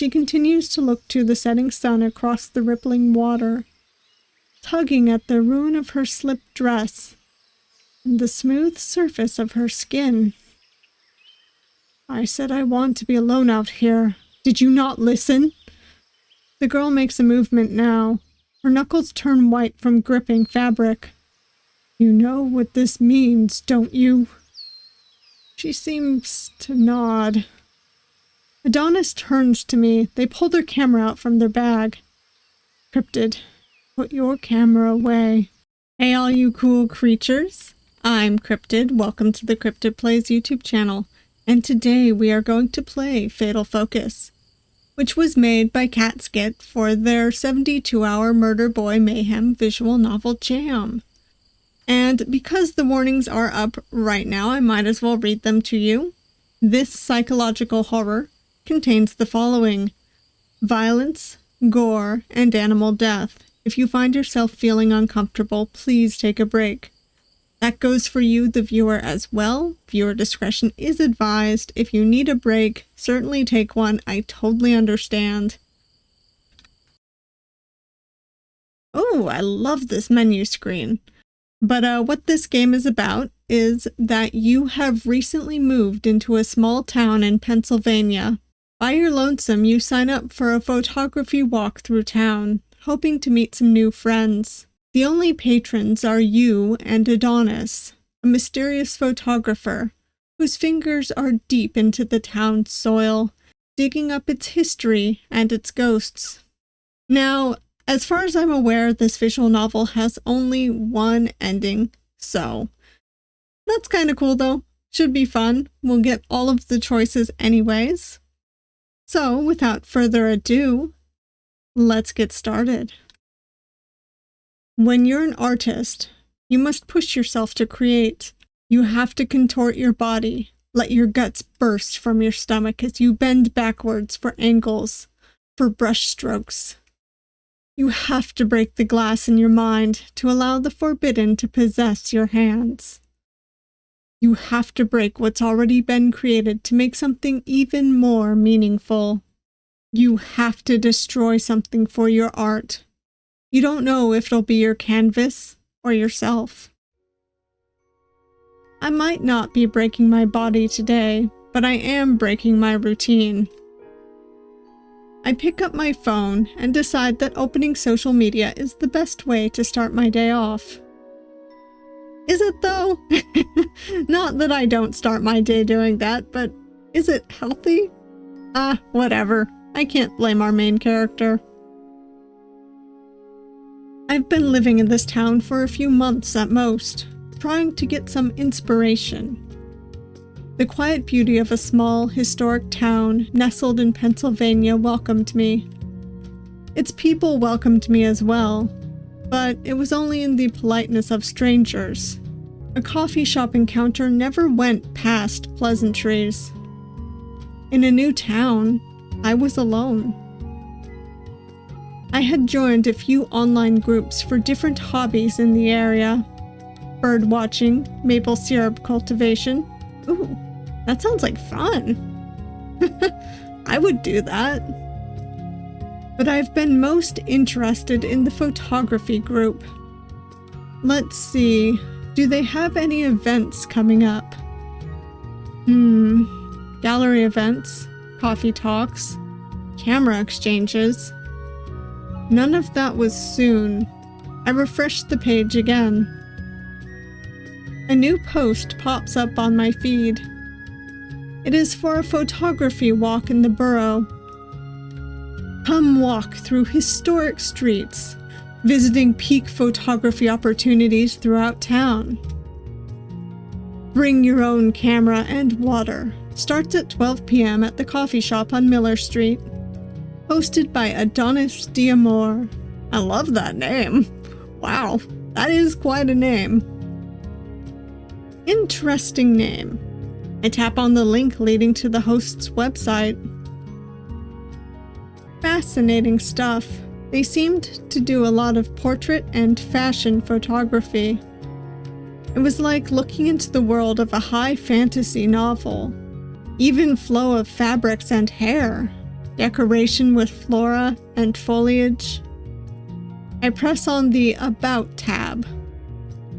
she continues to look to the setting sun across the rippling water, tugging at the ruin of her slipped dress and the smooth surface of her skin. I said I want to be alone out here. Did you not listen? The girl makes a movement now. Her knuckles turn white from gripping fabric. You know what this means, don't you? She seems to nod. Adonis turns to me. They pull their camera out from their bag. Cryptid, put your camera away. Hey all you cool creatures. I'm Cryptid. Welcome to the Cryptid Plays YouTube channel. And today we are going to play Fatal Focus, which was made by Catsket for their 72-hour Murder Boy Mayhem visual novel jam. And because the warnings are up right now, I might as well read them to you. This psychological horror contains the following: violence, gore, and animal death. If you find yourself feeling uncomfortable, please take a break. That goes for you, the viewer, as well. Viewer discretion is advised. If you need a break, certainly take one. I totally understand. Oh, I love this menu screen. But what this game is about is that you have recently moved into a small town in Pennsylvania. By your lonesome, you sign up for a photography walk through town, hoping to meet some new friends. The only patrons are you and Adonis, a mysterious photographer whose fingers are deep into the town's soil, digging up its history and its ghosts. Now, as far as I'm aware, this visual novel has only one ending, so that's kind of cool though. Should be fun. We'll get all of the choices anyways. So, without further ado, let's get started. When you're an artist, you must push yourself to create. You have to contort your body, let your guts burst from your stomach as you bend backwards for angles, for brush strokes. You have to break the glass in your mind to allow the forbidden to possess your hands. You have to break what's already been created to make something even more meaningful. You have to destroy something for your art. You don't know if it'll be your canvas or yourself. I might not be breaking my body today, but I am breaking my routine. I pick up my phone and decide that opening social media is the best way to start my day off. Is it though? Not that I don't start my day doing that, but is it healthy? Whatever. I can't blame our main character. I've been living in this town for a few months at most, trying to get some inspiration. The quiet beauty of a small, historic town nestled in Pennsylvania welcomed me. Its people welcomed me as well, but it was only in the politeness of strangers. A coffee shop encounter never went past pleasantries. In a new town, I was alone. I had joined a few online groups for different hobbies in the area. Bird watching, maple syrup cultivation. Ooh, that sounds like fun. I would do that. But I've been most interested in the photography group. Let's see, do they have any events coming up? Gallery events, coffee talks, camera exchanges. None of that was soon. I refreshed the page again. A new post pops up on my feed. It is for a photography walk in the borough. Come walk through historic streets, visiting peak photography opportunities throughout town. Bring your own camera and water. Starts at 12 p.m. at the coffee shop on Miller Street. Hosted by Adonis D'Amore. I love that name. Wow, that is quite a name. Interesting name. I tap on the link leading to the host's website. Fascinating stuff. They seemed to do a lot of portrait and fashion photography. It was like looking into the world of a high fantasy novel. Even flow of fabrics and hair. decoration with flora and foliage. I press on the About tab.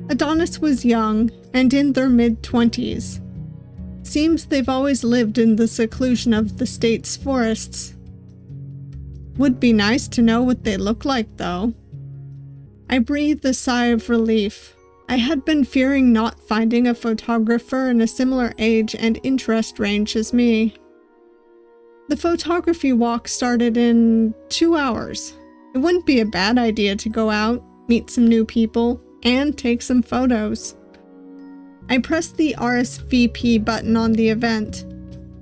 Adonis was young and in their mid-20s. Seems they've always lived in the seclusion of the state's forests. Would be nice to know what they look like, though. I breathed a sigh of relief. I had been fearing not finding a photographer in a similar age and interest range as me. The photography walk started in 2 hours. It wouldn't be a bad idea to go out, meet some new people, and take some photos. I pressed the RSVP button on the event.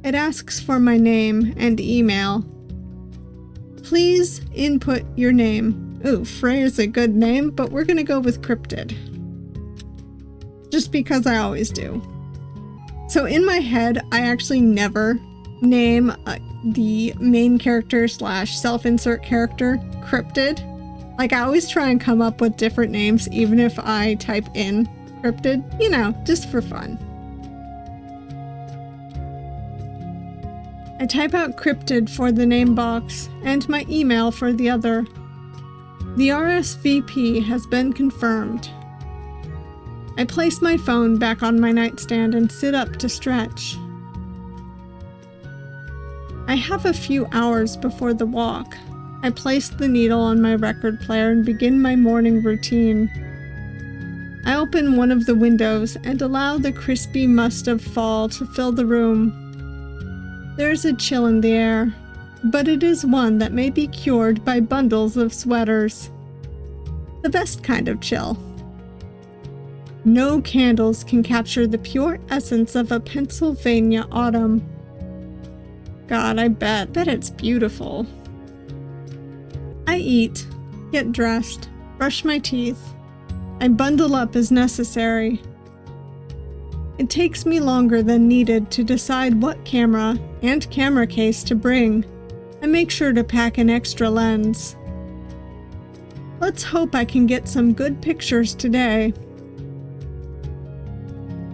It asks for my name and email. Please input your name. Ooh, Frey is a good name, but we're gonna go with Cryptid. Just because I always do. So in my head, I actually never name the main character / self-insert character Cryptid. Like, I always try and come up with different names, even if I type in Cryptid, you know, just for fun. I type out Cryptid for the name box and my email for the other. The RSVP has been confirmed. I place my phone back on my nightstand and sit up to stretch. I have a few hours before the walk. I place the needle on my record player and begin my morning routine. I open one of the windows and allow the crispy must of fall to fill the room. There's a chill in the air, but it is one that may be cured by bundles of sweaters. The best kind of chill. No candles can capture the pure essence of a Pennsylvania autumn. God, I bet it's beautiful. I eat, get dressed, brush my teeth. I bundle up as necessary. It takes me longer than needed to decide what camera and camera case to bring. I make sure to pack an extra lens. Let's hope I can get some good pictures today.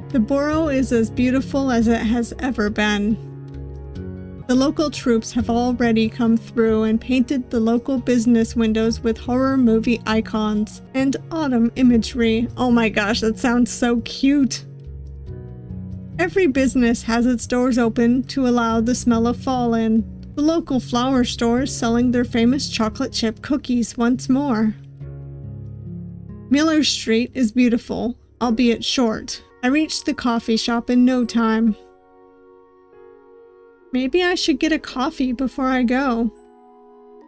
The borough is as beautiful as it has ever been. The local troops have already come through and painted the local business windows with horror movie icons and autumn imagery. Oh my gosh, that sounds so cute! Every business has its doors open to allow the smell of fall in. The local flower stores selling their famous chocolate chip cookies once more. Miller Street is beautiful, albeit short. I reached the coffee shop in no time. Maybe I should get a coffee before I go.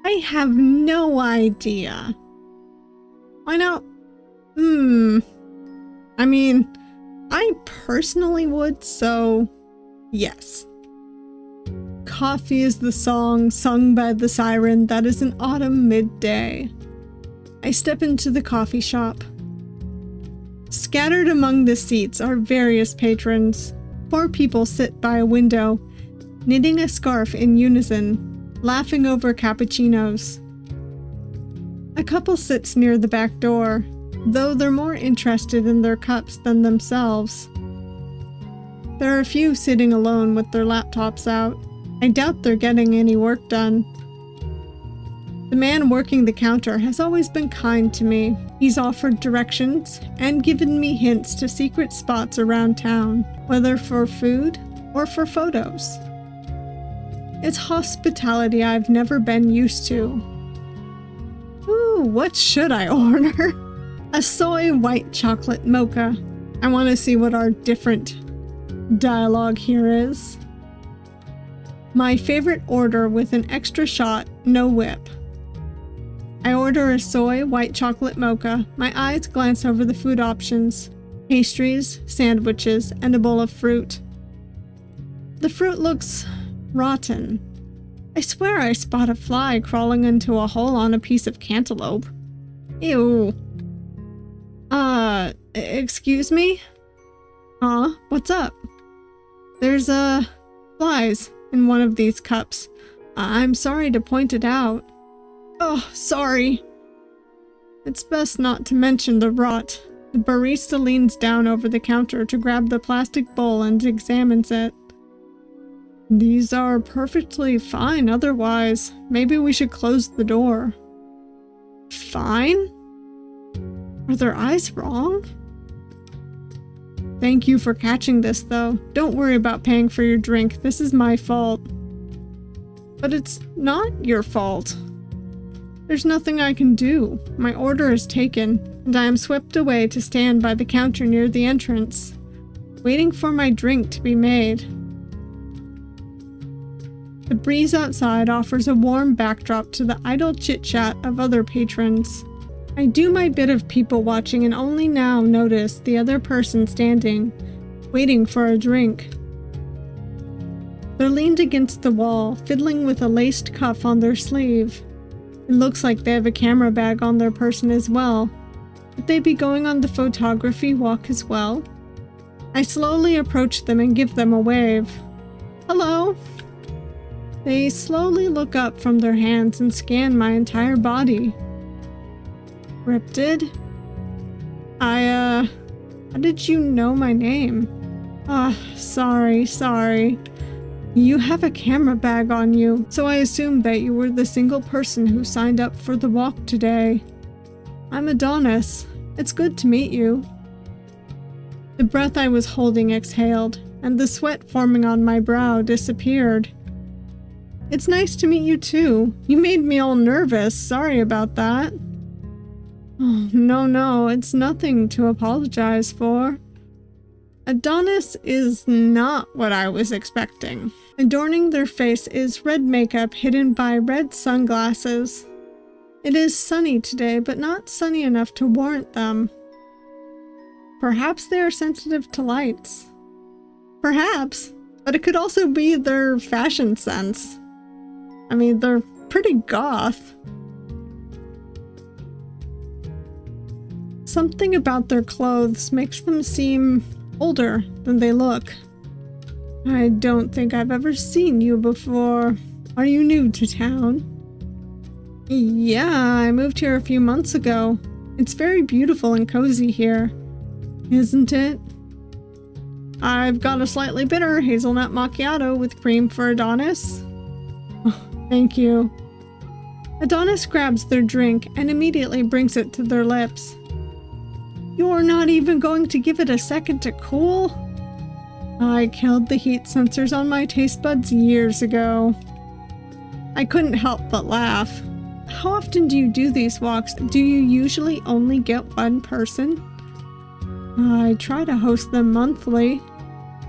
I have no idea. Why not? I mean, I personally would, so yes. Coffee is the song sung by the siren that is an autumn midday. I step into the coffee shop. Scattered among the seats are various patrons. 4 people sit by a window, knitting a scarf in unison, laughing over cappuccinos. A couple sits near the back door, though they're more interested in their cups than themselves. There are a few sitting alone with their laptops out. I doubt they're getting any work done. The man working the counter has always been kind to me. He's offered directions and given me hints to secret spots around town, whether for food or for photos. It's hospitality I've never been used to. Ooh, what should I order? A soy white chocolate mocha. I want to see what our different dialogue here is. My favorite order with an extra shot, no whip. I order a soy white chocolate mocha. My eyes glance over the food options. Pastries, sandwiches, and a bowl of fruit. The fruit looks rotten. I swear I spot a fly crawling into a hole on a piece of cantaloupe. Ew. Excuse me? Huh? What's up? There's, flies in one of these cups. I'm sorry to point it out. Oh, sorry. It's best not to mention the rot. The barista leans down over the counter to grab the plastic bowl and examines it. These are perfectly fine otherwise. Maybe we should close the door. Fine? Are their eyes wrong? Thank you for catching this, though. Don't worry about paying for your drink. This is my fault. But it's not your fault. There's nothing I can do. My order is taken, and I am swept away to stand by the counter near the entrance, waiting for my drink to be made. The breeze outside offers a warm backdrop to the idle chit-chat of other patrons. I do my bit of people watching and only now notice the other person standing, waiting for a drink. They're leaned against the wall, fiddling with a laced cuff on their sleeve. It looks like they have a camera bag on their person as well. Would they be going on the photography walk as well? I slowly approach them and give them a wave. Hello? They slowly look up from their hands and scan my entire body. Cryptid? How did you know my name? Sorry. You have a camera bag on you, so I assumed that you were the single person who signed up for the walk today. I'm Adonis. It's good to meet you. The breath I was holding exhaled, and the sweat forming on my brow disappeared. It's nice to meet you too. You made me all nervous. Sorry about that. Oh, no, it's nothing to apologize for. Adonis is not what I was expecting. Adorning their face is red makeup hidden by red sunglasses. It is sunny today, but not sunny enough to warrant them. Perhaps they are sensitive to lights. Perhaps, but it could also be their fashion sense. I mean, they're pretty goth. Something about their clothes makes them seem older than they look. I don't think I've ever seen you before. Are you new to town? Yeah, I moved here a few months ago. It's very beautiful and cozy here, isn't it? I've got a slightly bitter hazelnut macchiato with cream for Adonis. Oh, thank you. Adonis grabs their drink and immediately brings it to their lips. You're not even going to give it a second to cool? I killed the heat sensors on my taste buds years ago. I couldn't help but laugh. How often do you do these walks? Do you usually only get one person? I try to host them monthly.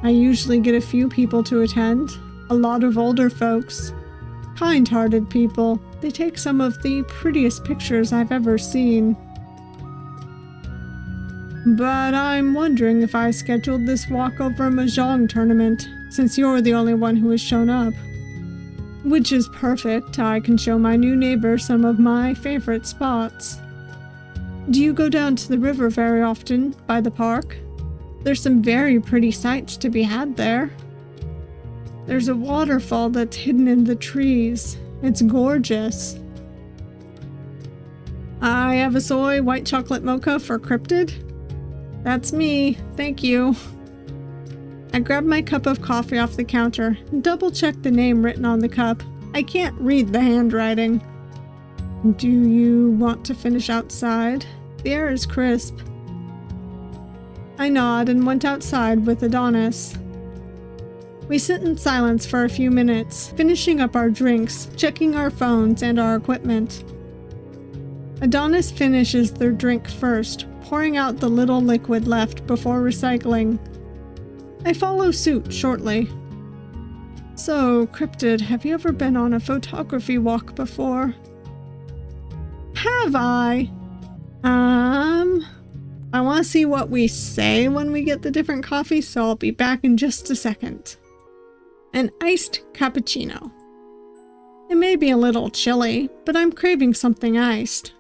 I usually get a few people to attend. A lot of older folks. Kind-hearted people. They take some of the prettiest pictures I've ever seen. But I'm wondering if I scheduled this walk over a mahjong tournament, since you're the only one who has shown up. Which is perfect. I can show my new neighbor some of my favorite spots. Do you go down to the river very often, by the park? There's some very pretty sights to be had there. There's a waterfall that's hidden in the trees. It's gorgeous. I have a soy white chocolate mocha for Cryptid. That's me, thank you. I grab my cup of coffee off the counter and double-check the name written on the cup. I can't read the handwriting. Do you want to finish outside? The air is crisp. I nod and went outside with Adonis. We sit in silence for a few minutes, finishing up our drinks, checking our phones and our equipment. Adonis finishes their drink first, pouring out the little liquid left before recycling. I follow suit shortly. So, Cryptid, have you ever been on a photography walk before? Have I? I want to see what we say when we get the different coffees, so I'll be back in just a second. An iced cappuccino. It may be a little chilly, but I'm craving something iced.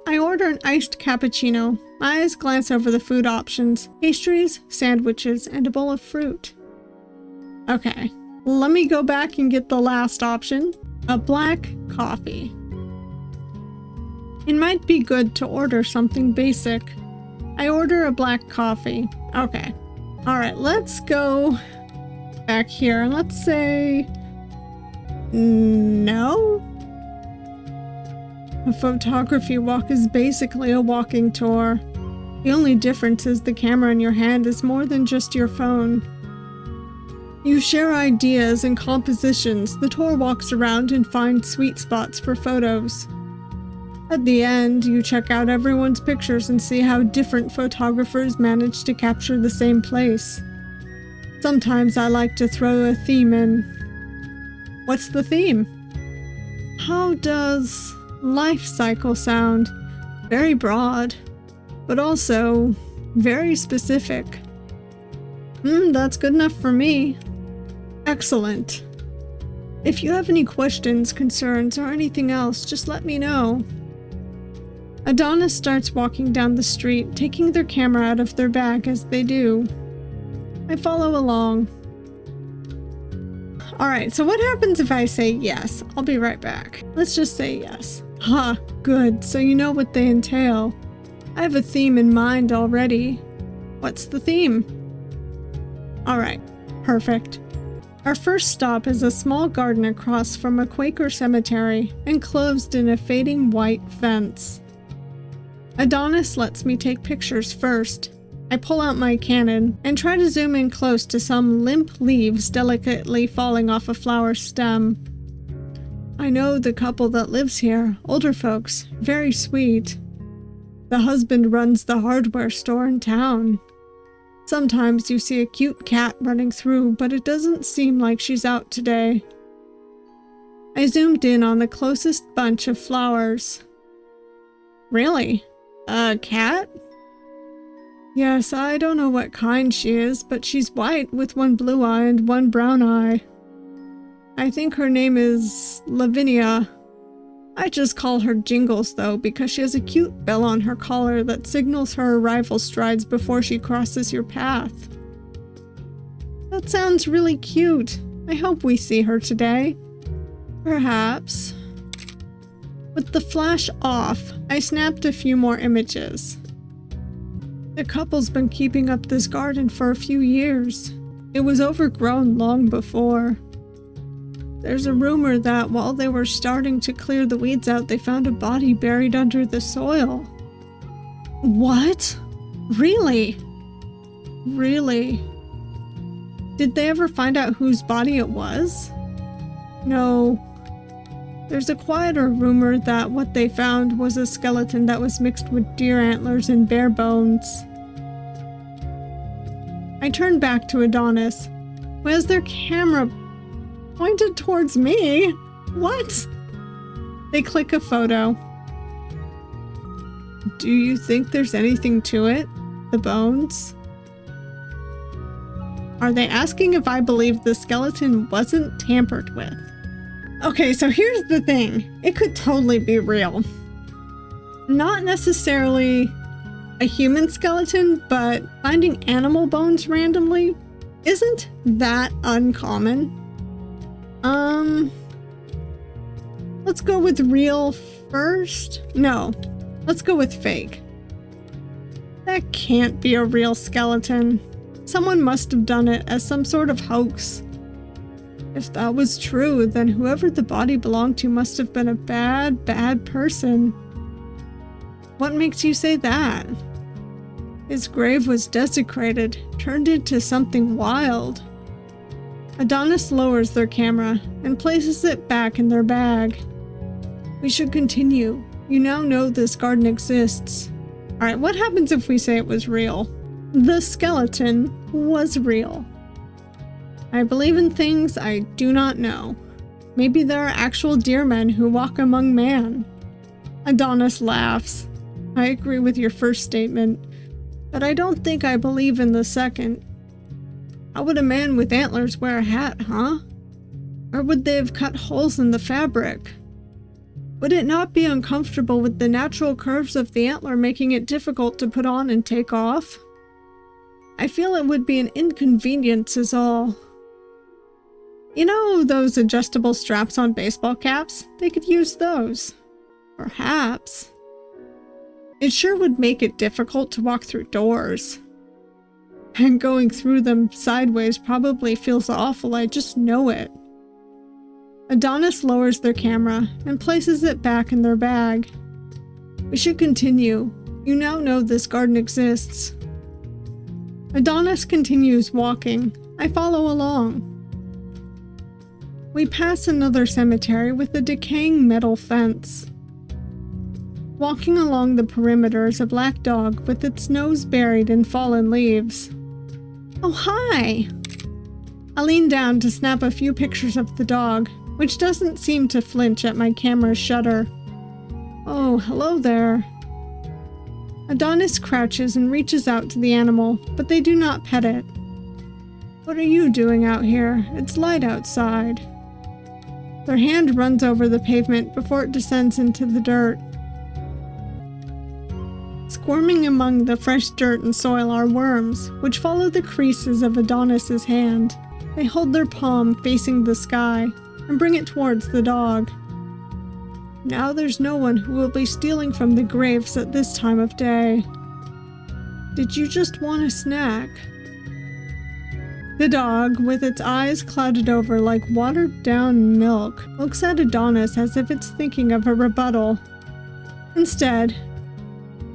I order an iced cappuccino. My eyes glance over the food options, pastries, sandwiches, and a bowl of fruit. Okay, let me go back and get the last option, a black coffee. It might be good to order something basic. I order a black coffee. Okay. Alright, let's go back here, and let's say no. A photography walk is basically a walking tour. The only difference is the camera in your hand is more than just your phone. You share ideas and compositions. The tour walks around and finds sweet spots for photos. At the end, you check out everyone's pictures and see how different photographers manage to capture the same place. Sometimes I like to throw a theme in. What's the theme? How does life cycle sound? Very broad, but also very specific. That's good enough for me. Excellent. If you have any questions, concerns, or anything else, just let me know. Adonis starts walking down the street, taking their camera out of their bag as they do. I follow along. Alright, so what happens if I say yes? I'll be right back. Let's just say yes. Ha, good, so you know what they entail. I have a theme in mind already. What's the theme? Alright, perfect. Our first stop is a small garden across from a Quaker cemetery, enclosed in a fading white fence. Adonis lets me take pictures first. I pull out my Canon and try to zoom in close to some limp leaves delicately falling off a flower stem. I know the couple that lives here, older folks, very sweet. The husband runs the hardware store in town. Sometimes you see a cute cat running through, but it doesn't seem like she's out today. I zoomed in on the closest bunch of flowers. Really? A cat? Yes, I don't know what kind she is, but she's white with one blue eye and one brown eye. I think her name is Lavinia. I just call her Jingles though, because she has a cute bell on her collar that signals her arrival strides before she crosses your path. That sounds really cute. I hope we see her today. Perhaps. With the flash off, I snapped a few more images. The couple's been keeping up this garden for a few years. It was overgrown long before. There's a rumor that while they were starting to clear the weeds out, they found a body buried under the soil. What? Really? Really? Did they ever find out whose body it was? No. There's a quieter rumor that what they found was a skeleton that was mixed with deer antlers and bear bones. I turn back to Adonis, who has their camera pointed towards me. What? They click a photo. Do you think there's anything to it? The bones? Are they asking if I believe the skeleton wasn't tampered with? Okay, so here's the thing. It could totally be real. Not necessarily a human skeleton, but finding animal bones randomly isn't that uncommon. Let's go with real first. No, let's go with fake. That can't be a real skeleton. Someone must have done it as some sort of hoax. If that was true, then whoever the body belonged to must have been a bad, bad person. What makes you say that? His grave was desecrated, turned into something wild. Adonis lowers their camera and places it back in their bag. We should continue. You now know this garden exists. Alright, what happens if we say it was real? The skeleton was real. I believe in things I do not know. Maybe there are actual deer men who walk among man. Adonis laughs. I agree with your first statement, but I don't think I believe in the second. How would a man with antlers wear a hat, huh? Or would they have cut holes in the fabric? Would it not be uncomfortable with the natural curves of the antler making it difficult to put on and take off? I feel it would be an inconvenience is all. You know those adjustable straps on baseball caps? They could use those. Perhaps. It sure would make it difficult to walk through doors. And going through them sideways probably feels awful, I just know it. Adonis lowers their camera and places it back in their bag. We should continue. You now know this garden exists. Adonis continues walking. I follow along. We pass another cemetery with a decaying metal fence. Walking along the perimeter is a black dog with its nose buried in fallen leaves. Oh, hi! I lean down to snap a few pictures of the dog, which doesn't seem to flinch at my camera's shutter. Oh, hello there. Adonis crouches and reaches out to the animal, but they do not pet it. What are you doing out here? It's light outside. Their hand runs over the pavement before it descends into the dirt. Squirming among the fresh dirt and soil are worms, which follow the creases of Adonis's hand. They hold their palm facing the sky and bring it towards the dog. Now there's no one who will be stealing from the graves at this time of day. Did you just want a snack? The dog, with its eyes clouded over like watered-down milk, looks at Adonis as if it's thinking of a rebuttal. Instead,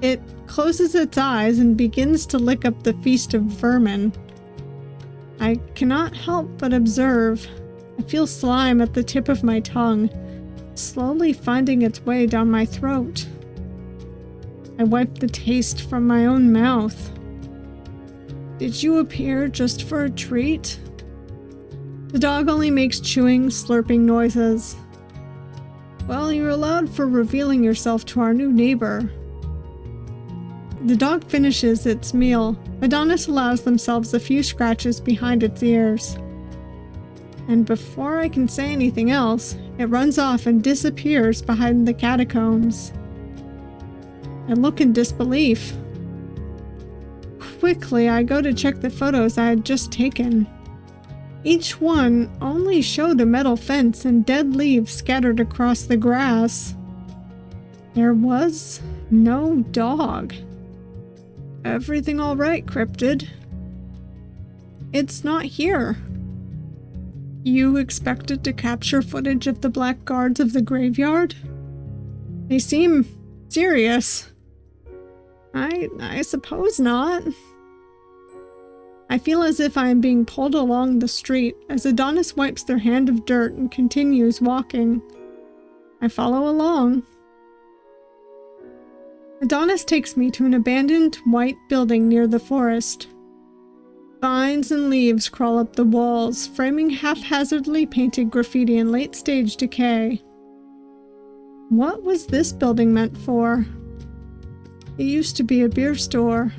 it closes its eyes and begins to lick up the feast of vermin. I cannot help but observe. I feel slime at the tip of my tongue, slowly finding its way down my throat. I wipe the taste from my own mouth. Did you appear just for a treat? The dog only makes chewing, slurping noises. Well, you're allowed for revealing yourself to our new neighbor. The dog finishes its meal. Adonis allows themselves a few scratches behind its ears. And before I can say anything else, it runs off and disappears behind the catacombs. I look in disbelief. Quickly, I go to check the photos I had just taken. Each one only showed a metal fence and dead leaves scattered across the grass. There was no dog. Everything all right, cryptid? It's not here. You expected to capture footage of the black guards of the graveyard? They seem serious. I suppose not. I feel as if I am being pulled along the street as Adonis wipes their hand of dirt and continues walking. I follow along. Adonis takes me to an abandoned white building near the forest. Vines and leaves crawl up the walls, framing haphazardly painted graffiti in late-stage decay. What was this building meant for? It used to be a beer store.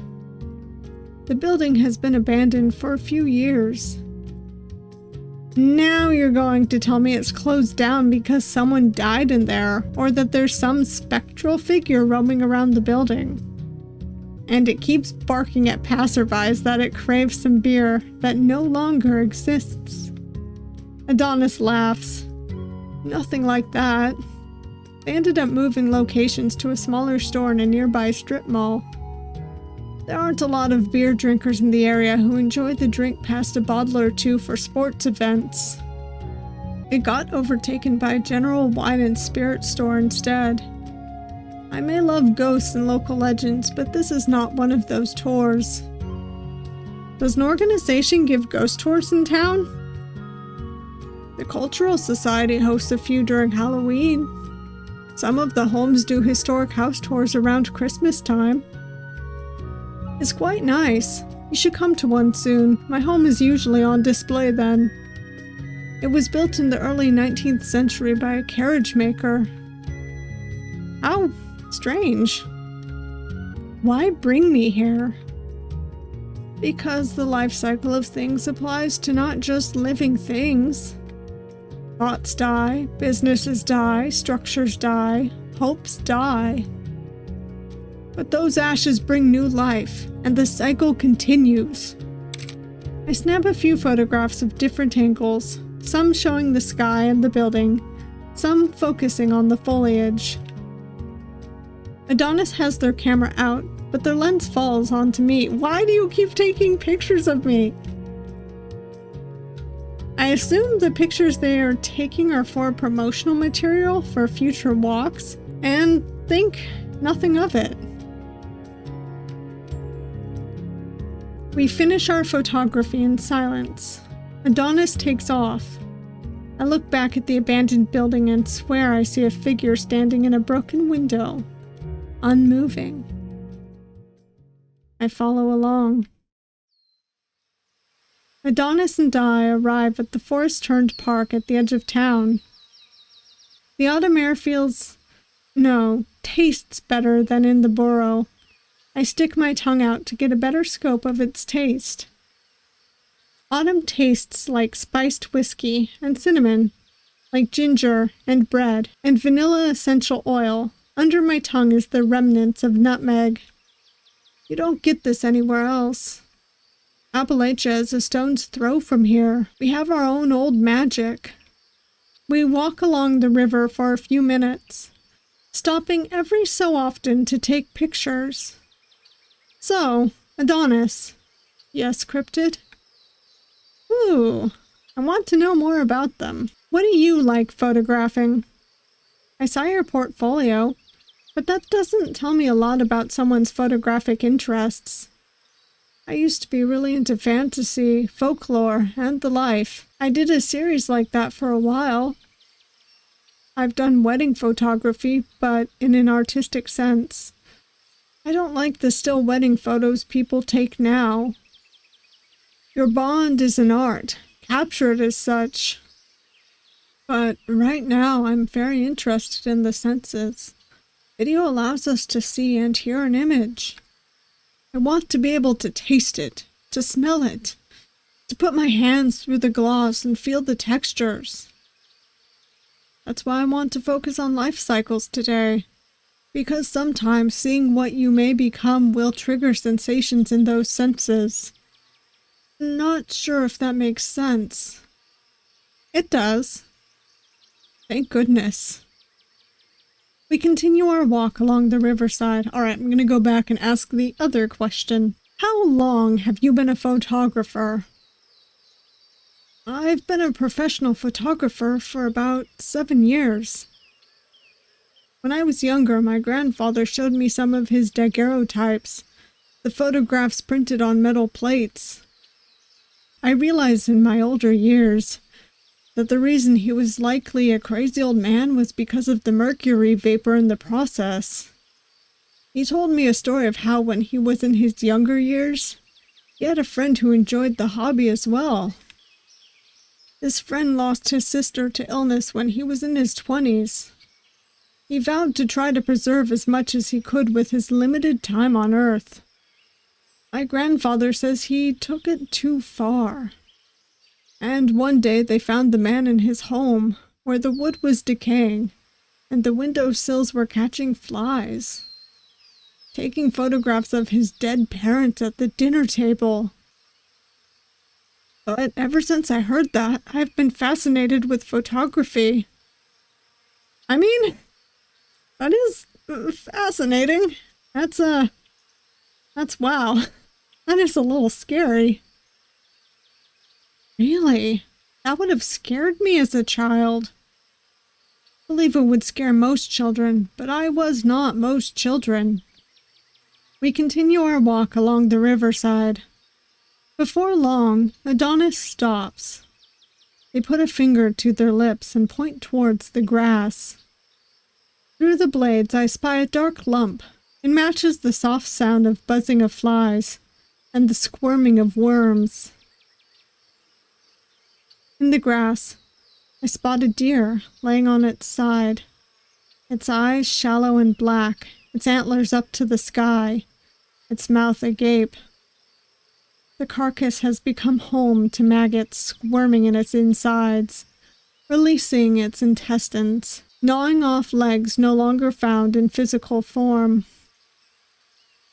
The building has been abandoned for a few years. Now you're going to tell me it's closed down because someone died in there, or that there's some spectral figure roaming around the building. And it keeps barking at passerbys that it craves some beer that no longer exists. Adonis laughs. Nothing like that. They ended up moving locations to a smaller store in a nearby strip mall. There aren't a lot of beer drinkers in the area who enjoy the drink past a bottle or two for sports events. It got overtaken by a general wine and spirit store instead. I may love ghosts and local legends, but this is not one of those tours. Does an organization give ghost tours in town? The Cultural Society hosts a few during Halloween. Some of the homes do historic house tours around Christmas time. It's quite nice. You should come to one soon. My home is usually on display then. It was built in the early 19th century by a carriage maker. How strange. Why bring me here? Because the life cycle of things applies to not just living things. Thoughts die, businesses die, structures die, hopes die. But those ashes bring new life, and the cycle continues. I snap a few photographs of different angles, some showing the sky and the building, some focusing on the foliage. Adonis has their camera out, but their lens falls onto me. Why do you keep taking pictures of me? I assume the pictures they are taking are for promotional material for future walks, and think nothing of it. We finish our photography in silence. Adonis takes off. I look back at the abandoned building and swear I see a figure standing in a broken window, unmoving. I follow along. Adonis and I arrive at the forest-turned park at the edge of town. The autumn air tastes better than in the borough. I stick my tongue out to get a better scope of its taste. Autumn tastes like spiced whiskey and cinnamon, like ginger and bread and vanilla essential oil. Under my tongue is the remnants of nutmeg. You don't get this anywhere else. Appalachia is a stone's throw from here. We have our own old magic. We walk along the river for a few minutes, stopping every so often to take pictures. So, Adonis. Yes, cryptid? Ooh, I want to know more about them. What do you like photographing? I saw your portfolio, but that doesn't tell me a lot about someone's photographic interests. I used to be really into fantasy, folklore, and the life. I did a series like that for a while. I've done wedding photography, but in an artistic sense. I don't like the still wedding photos people take now. Your bond is an art. Capture it as such. But right now, I'm very interested in the senses. Video allows us to see and hear an image. I want to be able to taste it, to smell it, to put my hands through the gloss and feel the textures. That's why I want to focus on life cycles today. Because sometimes seeing what you may become will trigger sensations in those senses. Not sure if that makes sense. It does. Thank goodness. We continue our walk along the riverside. Alright, I'm going to go back and ask the other question. How long have you been a photographer? I've been a professional photographer for about 7 years. When I was younger, my grandfather showed me some of his daguerreotypes, the photographs printed on metal plates. I realized in my older years that the reason he was likely a crazy old man was because of the mercury vapor in the process. He told me a story of how when he was in his younger years, he had a friend who enjoyed the hobby as well. This friend lost his sister to illness when he was in his 20s. He vowed to try to preserve as much as he could with his limited time on Earth. My grandfather says he took it too far. And one day they found the man in his home, where the wood was decaying, and the window sills were catching flies. Taking photographs of his dead parents at the dinner table. But ever since I heard that, I've been fascinated with photography. I mean, that is fascinating. That's wow. That is a little scary. Really? That would have scared me as a child. I believe it would scare most children, but I was not most children. We continue our walk along the riverside. Before long, Adonis stops. They put a finger to their lips and point towards the grass. Through the blades, I spy a dark lump. It matches the soft sound of buzzing of flies and the squirming of worms. In the grass, I spot a deer laying on its side, its eyes shallow and black, its antlers up to the sky, its mouth agape. The carcass has become home to maggots squirming in its insides, releasing its intestines, gnawing off legs no longer found in physical form.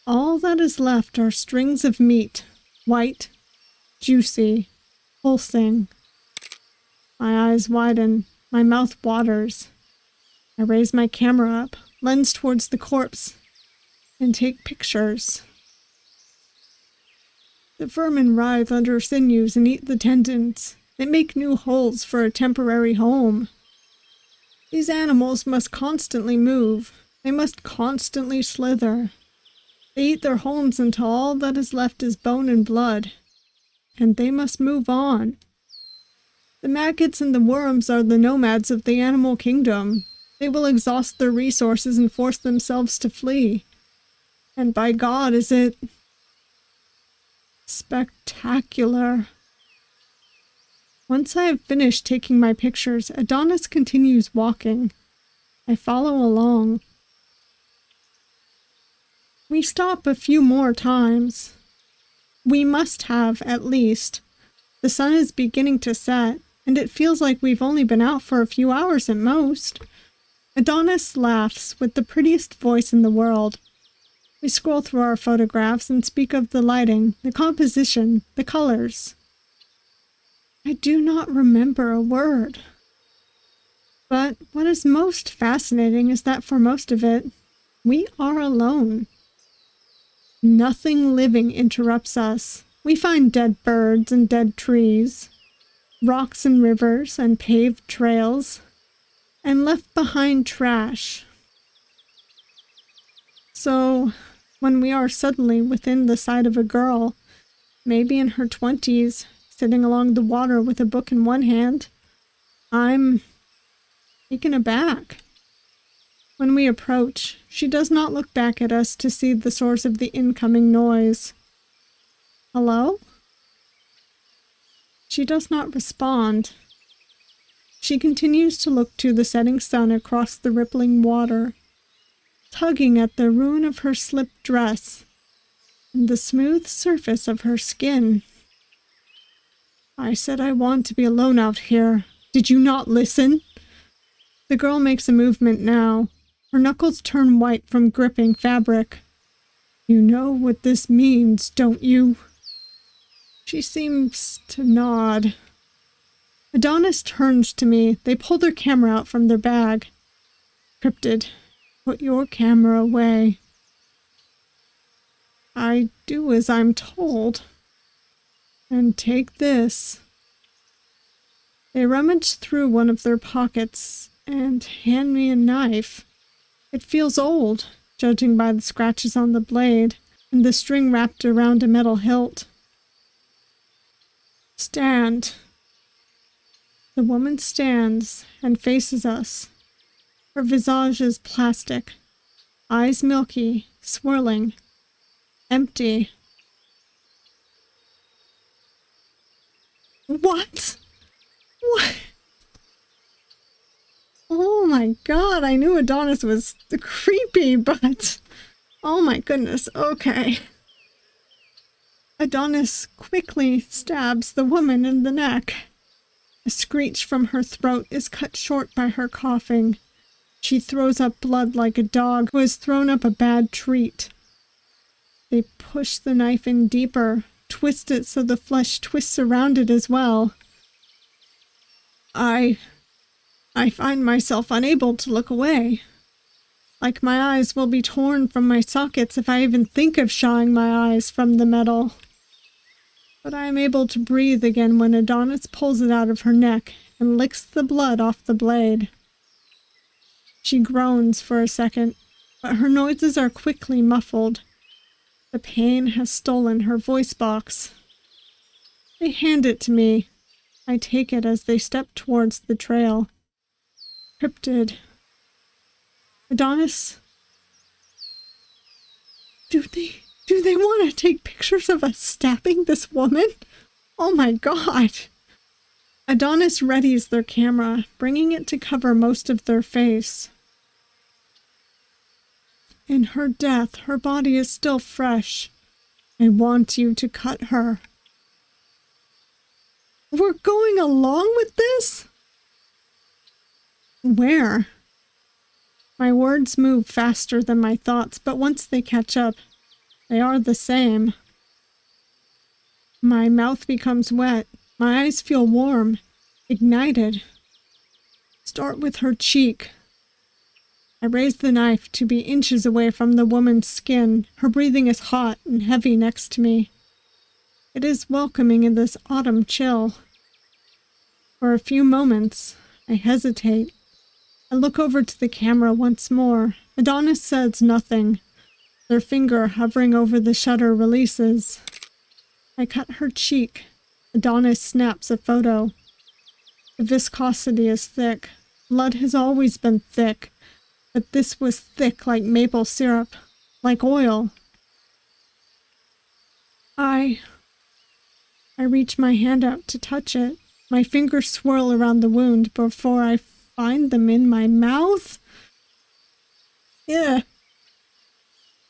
All that is left are strings of meat, white, juicy, pulsing. My eyes widen, my mouth waters. I raise my camera up, lens towards the corpse, and take pictures. The vermin writhe under sinews and eat the tendons. They make new holes for a temporary home. These animals must constantly move. They must constantly slither. They eat their homes until all that is left is bone and blood. And they must move on. The maggots and the worms are the nomads of the animal kingdom. They will exhaust their resources and force themselves to flee. And by God, is it spectacular. Once I have finished taking my pictures, Adonis continues walking. I follow along. We stop a few more times. We must have, at least. The sun is beginning to set, and it feels like we've only been out for a few hours at most. Adonis laughs with the prettiest voice in the world. We scroll through our photographs and speak of the lighting, the composition, the colors. I do not remember a word. But what is most fascinating is that for most of it, we are alone. Nothing living interrupts us. We find dead birds and dead trees, rocks and rivers and paved trails, and left behind trash. So, when we are suddenly within the sight of a girl, maybe in her 20s, sitting along the water with a book in one hand, I'm taken aback. When we approach, she does not look back at us to see the source of the incoming noise. Hello? She does not respond. She continues to look to the setting sun across the rippling water, tugging at the ruin of her slipped dress and the smooth surface of her skin. I said I want to be alone out here. Did you not listen? The girl makes a movement now. Her knuckles turn white from gripping fabric. You know what this means, don't you? She seems to nod. Adonis turns to me. They pull their camera out from their bag. Cryptid, put your camera away. I do as I'm told. And take this. They rummage through one of their pockets and hand me a knife. It feels old, judging by the scratches on the blade and the string wrapped around a metal hilt. Stand. The woman stands and faces us. Her visage is plastic, eyes milky, swirling, empty. What? What? Oh my god, I knew Adonis was creepy, but... Oh my goodness, okay. Adonis quickly stabs the woman in the neck. A screech from her throat is cut short by her coughing. She throws up blood like a dog who has thrown up a bad treat. They push the knife in deeper, twist it so the flesh twists around it as well. I find myself unable to look away. Like my eyes will be torn from my sockets if I even think of shawing my eyes from the metal. But I am able to breathe again when Adonis pulls it out of her neck and licks the blood off the blade. She groans for a second, but her noises are quickly muffled. The pain has stolen her voice box. They hand it to me. I take it as they step towards the trail. Cryptid. Adonis. Do they want to take pictures of us stabbing this woman? Oh my god. Adonis readies their camera, bringing it to cover most of their face. In her death, her body is still fresh. I want you to cut her. We're going along with this? Where? My words move faster than my thoughts, but once they catch up, they are the same. My mouth becomes wet. My eyes feel warm, ignited. Start with her cheek. I raise the knife to be inches away from the woman's skin. Her breathing is hot and heavy next to me. It is welcoming in this autumn chill. For a few moments, I hesitate. I look over to the camera once more. Adonis says nothing. Their finger hovering over the shutter releases. I cut her cheek. Adonis snaps a photo. The viscosity is thick. Blood has always been thick, but this was thick like maple syrup, like oil. I reach my hand out to touch it. My fingers swirl around the wound before I find them in my mouth. Yeah,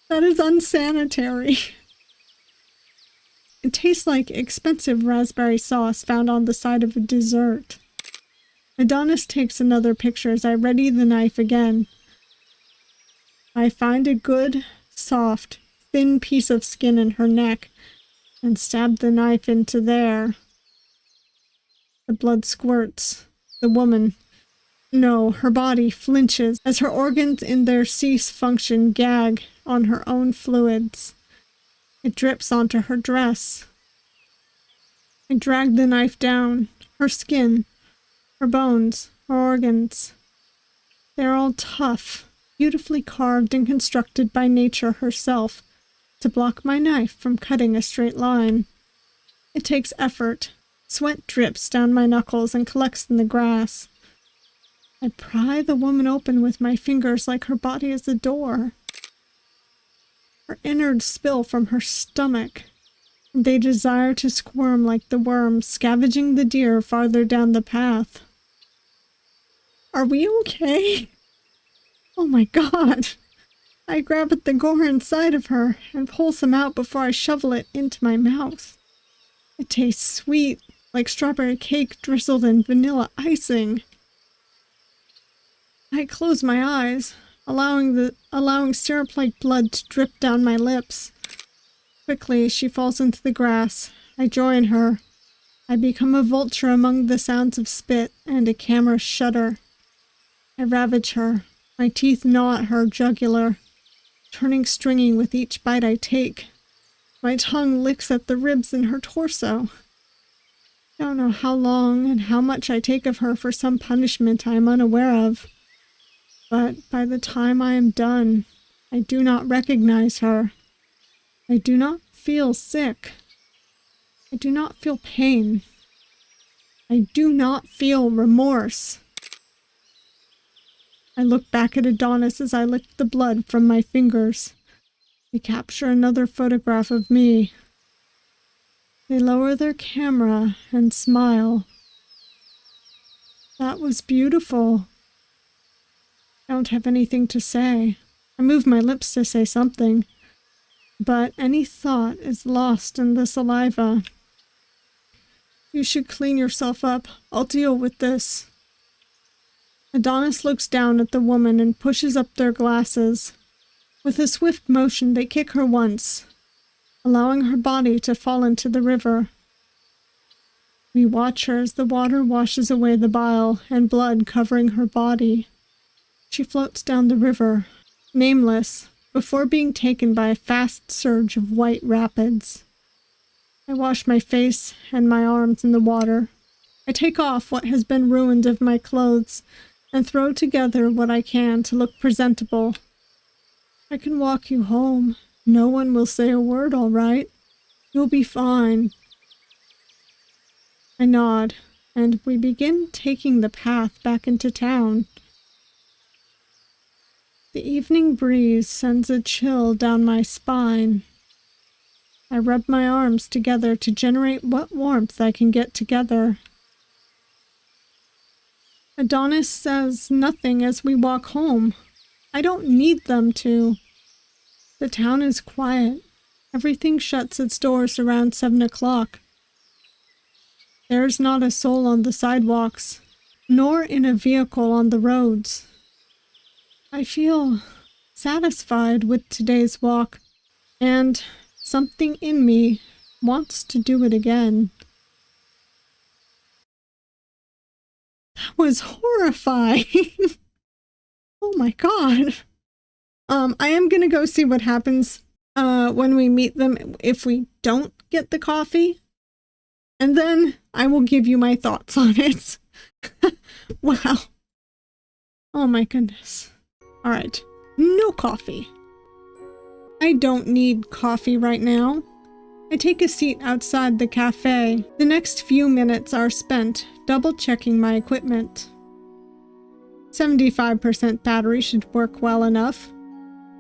that is unsanitary. It tastes like expensive raspberry sauce found on the side of a dessert. Adonis takes another picture as I ready the knife again. I find a good, soft, thin piece of skin in her neck and stab the knife into there. The blood squirts. The woman, no, her body flinches as her organs in their cease function gag on her own fluids. It drips onto her dress. I drag the knife down. Her skin, her bones, her organs. They're all tough, beautifully carved and constructed by nature herself to block my knife from cutting a straight line. It takes effort. Sweat drips down my knuckles and collects in the grass. I pry the woman open with my fingers like her body is a door. Her innards spill from her stomach, and they desire to squirm like the worm scavenging the deer farther down the path. Are we okay? Oh my God! I grab at the gore inside of her and pull some out before I shovel it into my mouth. It tastes sweet, like strawberry cake drizzled in vanilla icing. I close my eyes, allowing syrup-like blood to drip down my lips. Quickly, she falls into the grass. I join her. I become a vulture among the sounds of spit and a camera shutter. I ravage her. My teeth gnaw at her jugular, turning stringy with each bite I take. My tongue licks at the ribs in her torso. I don't know how long and how much I take of her for some punishment I am unaware of. But by the time I am done, I do not recognize her. I do not feel sick. I do not feel pain. I do not feel remorse. I look back at Adonis as I lick the blood from my fingers. They capture another photograph of me. They lower their camera and smile. That was beautiful. I don't have anything to say. I move my lips to say something, but any thought is lost in the saliva. You should clean yourself up. I'll deal with this. Adonis looks down at the woman and pushes up their glasses. With a swift motion, they kick her once, allowing her body to fall into the river. We watch her as the water washes away the bile and blood covering her body. She floats down the river, nameless, before being taken by a fast surge of white rapids. I wash my face and my arms in the water. I take off what has been ruined of my clothes and throw together what I can to look presentable. I can walk you home. No one will say a word, all right? You'll be fine. I nod, and we begin taking the path back into town. The evening breeze sends a chill down my spine. I rub my arms together to generate what warmth I can get together. Adonis says nothing as we walk home. I don't need them to. The town is quiet. Everything shuts its doors around 7 o'clock. There's not a soul on the sidewalks, nor in a vehicle on the roads. I feel satisfied with today's walk, and something in me wants to do it again. That was horrifying. Oh my god. I am gonna go see what happens when we meet them if we don't get the coffee. And then I will give you my thoughts on it. Wow. Oh my goodness. Alright. No coffee. I don't need coffee right now. I take a seat outside the cafe. The next few minutes are spent double-checking my equipment. 75% battery should work well enough.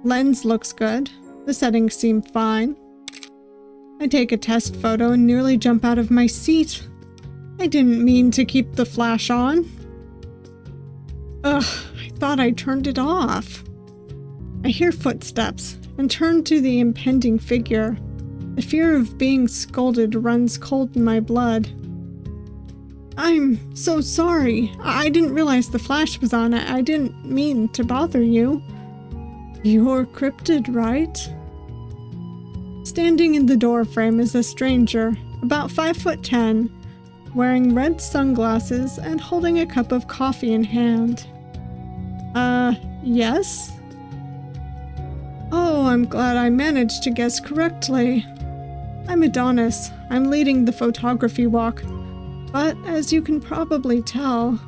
Lens looks good. The settings seem fine. I take a test photo and nearly jump out of my seat. I didn't mean to keep the flash on. Ugh, I thought I turned it off. I hear footsteps and turn to the impending figure. The fear of being scolded runs cold in my blood. I'm so sorry. I didn't realize the flash was on. I didn't mean to bother you. You're cryptid, right? Standing in the doorframe is a stranger, about 5'10", wearing red sunglasses and holding a cup of coffee in hand. Yes? Oh, I'm glad I managed to guess correctly. I'm Adonis. I'm leading the photography walk. But as you can probably tell,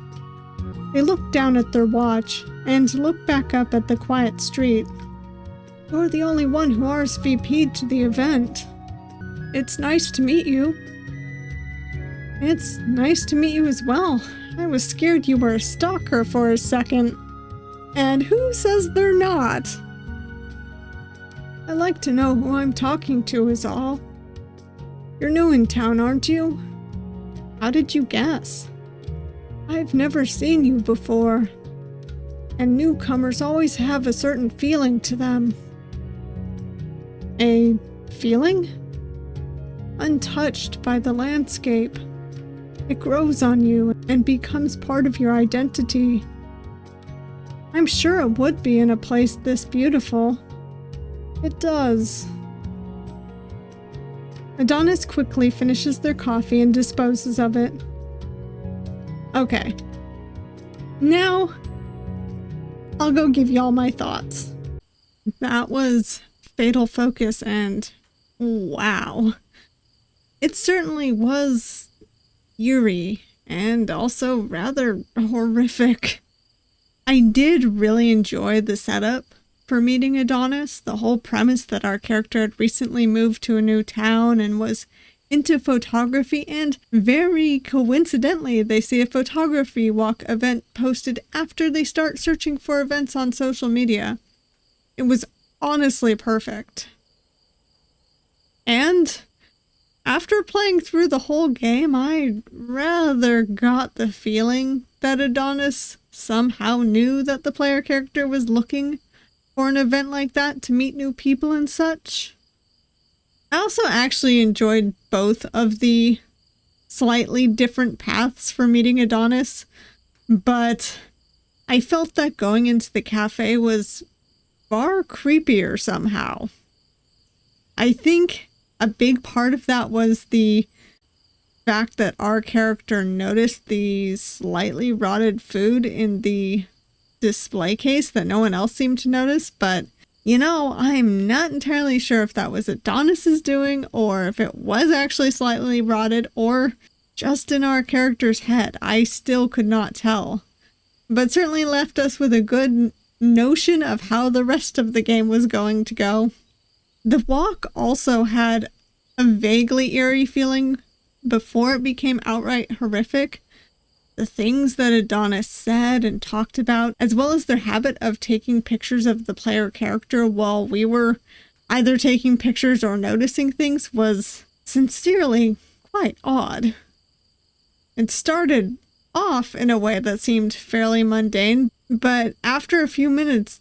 they look down at their watch and look back up at the quiet street. You're the only one who RSVP'd to the event. It's nice to meet you. It's nice to meet you as well. I was scared you were a stalker for a second. And who says they're not? I like to know who I'm talking to is all. You're new in town, aren't you? How did you guess? I've never seen you before. And newcomers always have a certain feeling to them. A feeling? Untouched by the landscape. It grows on you and becomes part of your identity. I'm sure it would be in a place this beautiful. It does. Adonis quickly finishes their coffee and disposes of it. Okay. Now, I'll go give y'all my thoughts. That was Fatal Focus, and wow. It certainly was eerie and also rather horrific. I did really enjoy the setup for meeting Adonis, the whole premise that our character had recently moved to a new town and was into photography, and very coincidentally, they see a photography walk event posted after they start searching for events on social media. It was honestly perfect. And after playing through the whole game, I rather got the feeling that Adonis somehow knew that the player character was looking for an event like that to meet new people and such. I also actually enjoyed both of the slightly different paths for meeting Adonis, but I felt that going into the cafe was far creepier somehow. I think a big part of that was the fact that our character noticed the slightly rotted food in the display case that no one else seemed to notice, but you know, I'm not entirely sure if that was Adonis's doing or if it was actually slightly rotted or just in our character's head. I still could not tell, but certainly left us with a good notion of how the rest of the game was going to go. The walk also had a vaguely eerie feeling before it became outright horrific. The things that Adonis said and talked about, as well as their habit of taking pictures of the player character while we were either taking pictures or noticing things, was sincerely quite odd. It started off in a way that seemed fairly mundane, but after a few minutes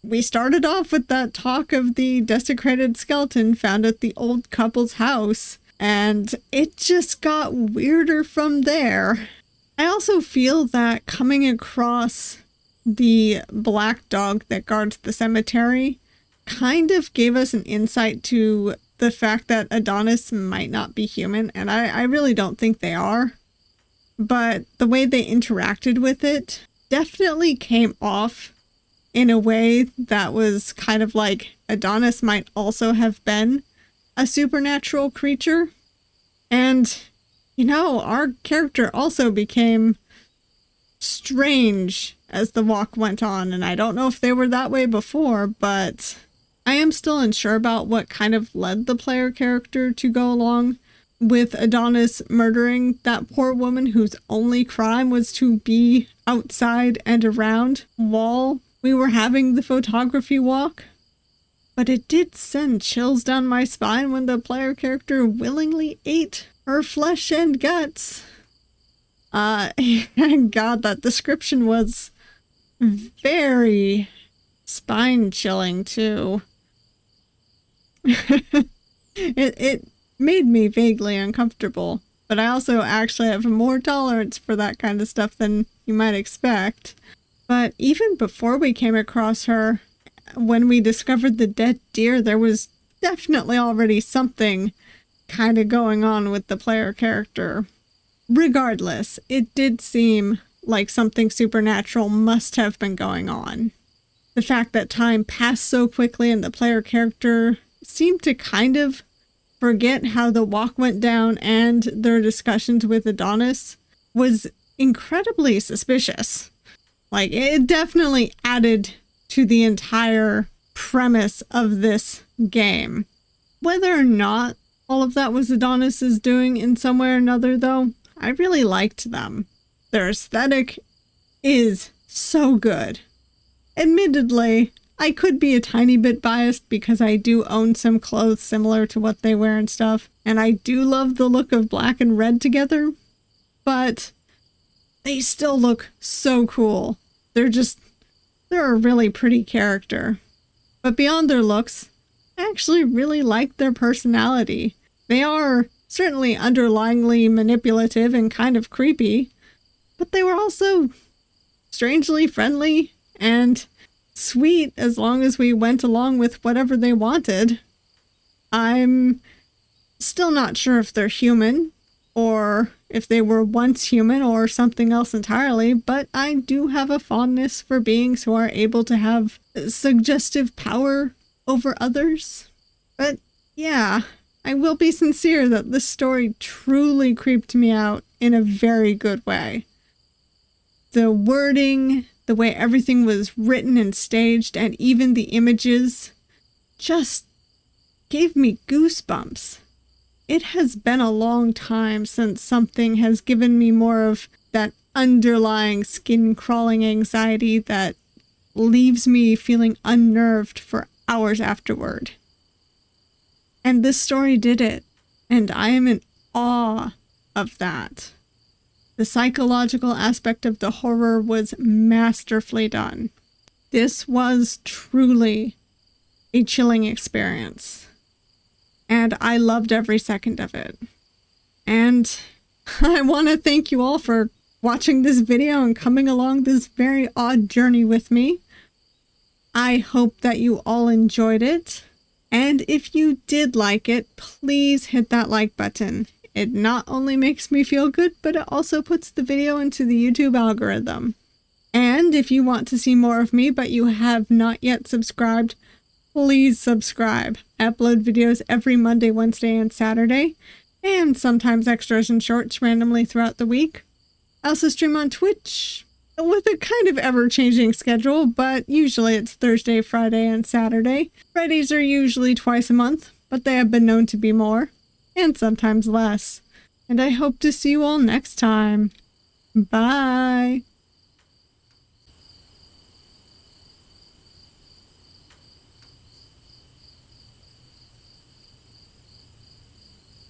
we started off with that talk of the desecrated skeleton found at the old couple's house, and it just got weirder from there. I also feel that coming across the black dog that guards the cemetery kind of gave us an insight to the fact that Adonis might not be human, and I really don't think they are. But the way they interacted with it definitely came off in a way that was kind of like Adonis might also have been a supernatural creature. And, you know, our character also became strange as the walk went on. And I don't know if they were that way before, but I am still unsure about what kind of led the player character to go along with Adonis murdering that poor woman whose only crime was to be outside and around while we were having the photography walk. But it did send chills down my spine when the player character willingly ate her flesh and guts. And God, that description was very spine-chilling, too. It made me vaguely uncomfortable, but I also actually have more tolerance for that kind of stuff than you might expect. But even before we came across her, when we discovered the dead deer, there was definitely already something kind of going on with the player character. Regardless, it did seem like something supernatural must have been going on. The fact that time passed so quickly and the player character seemed to kind of forget how the walk went down and their discussions with Adonis was incredibly suspicious. Like, it definitely added to the entire premise of this game. Whether or not all of that was Adonis's doing in some way or another, though, I really liked them. Their aesthetic is so good. Admittedly, I could be a tiny bit biased because I do own some clothes similar to what they wear and stuff, and I do love the look of black and red together, but they still look so cool. They're a really pretty character. But beyond their looks, I actually really like their personality. They are certainly underlyingly manipulative and kind of creepy, but they were also strangely friendly and sweet as long as we went along with whatever they wanted. I'm still not sure if they're human or if they were once human or something else entirely, but I do have a fondness for beings who are able to have suggestive power over others. But yeah, I will be sincere that this story truly creeped me out in a very good way. The wording, the way everything was written and staged, and even the images just gave me goosebumps. It has been a long time since something has given me more of that underlying skin-crawling anxiety that leaves me feeling unnerved for hours afterward. And this story did it, and I am in awe of that. The psychological aspect of the horror was masterfully done. This was truly a chilling experience, and I loved every second of it. And I want to thank you all for watching this video and coming along this very odd journey with me. I hope that you all enjoyed it, and if you did like it, please hit that like button. It not only makes me feel good, but it also puts the video into the YouTube algorithm. And if you want to see more of me, but you have not yet subscribed, please subscribe. I upload videos every Monday, Wednesday, and Saturday, and sometimes extras and shorts randomly throughout the week. I also stream on Twitch with a kind of ever-changing schedule, but usually it's Thursday, Friday, and Saturday. Fridays are usually twice a month, but they have been known to be more, and sometimes less. And I hope to see you all next time. Bye!